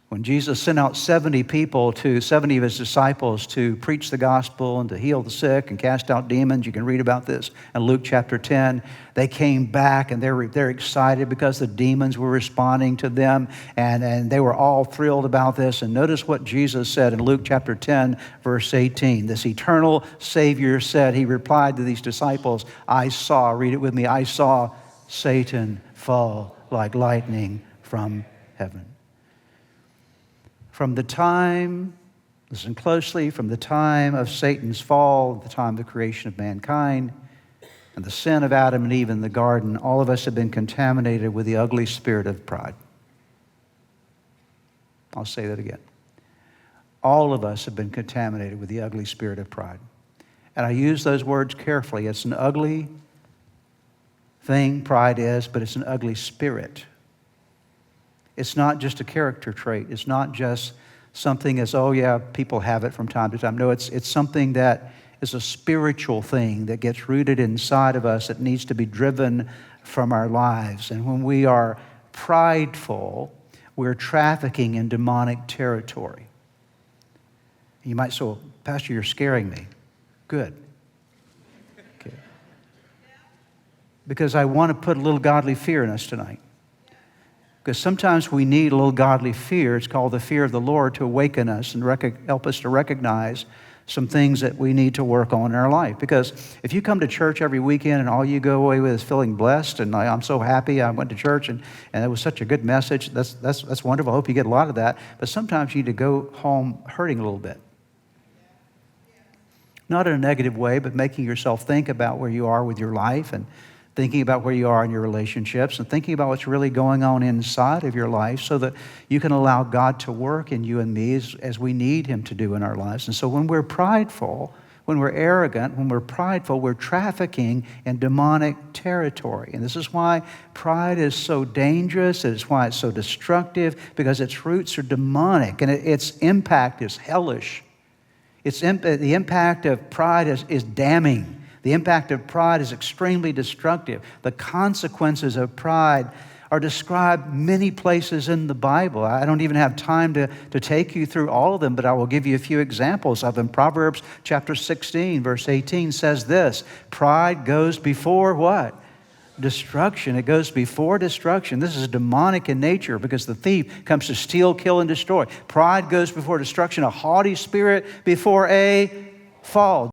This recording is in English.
When Jesus sent out 70 of his disciples to preach the gospel and to heal the sick and cast out demons, you can read about this in Luke chapter 10. They came back and they're excited because the demons were responding to them, and they were all thrilled about this. And notice what Jesus said in Luke chapter 10, verse 18. This eternal Savior said, he replied to these disciples, read it with me, I saw Satan fall like lightning from heaven. From the time, listen closely, from the time of Satan's fall, the time of the creation of mankind, and the sin of Adam and Eve in the garden, all of us have been contaminated with the ugly spirit of pride. I'll say that again. All of us have been contaminated with the ugly spirit of pride. And I use those words carefully. It's an ugly thing, pride is, but it's an ugly spirit. It's not just a character trait. It's not just something as, oh yeah, people have it from time to time. No, it's something that is a spiritual thing that gets rooted inside of us that needs to be driven from our lives. And when we are prideful, we're trafficking in demonic territory. You might say, well, Pastor, you're scaring me. Good. Okay. Because I want to put a little godly fear in us tonight. Because sometimes we need a little godly fear. It's called the fear of the Lord to awaken us and help us to recognize some things that we need to work on in our life. Because if you come to church every weekend and all you go away with is feeling blessed and I'm so happy I went to church and it was such a good message, that's wonderful. I hope you get a lot of that. But sometimes you need to go home hurting a little bit. Not in a negative way, but making yourself think about where you are with your life and thinking about where you are in your relationships and thinking about what's really going on inside of your life so that you can allow God to work in you and me as we need Him to do in our lives. And so when we're prideful, when we're arrogant, when we're prideful, we're trafficking in demonic territory. And this is why pride is so dangerous. It's why it's so destructive, because its roots are demonic and its impact is hellish. The impact of pride is damning. The impact of pride is extremely destructive. The consequences of pride are described many places in the Bible. I don't even have time to take you through all of them, but I will give you a few examples of them. Proverbs chapter 16, verse 18 says this, pride goes before what? Destruction. It goes before destruction. This is demonic in nature because the thief comes to steal, kill, and destroy. Pride goes before destruction, a haughty spirit before a fall.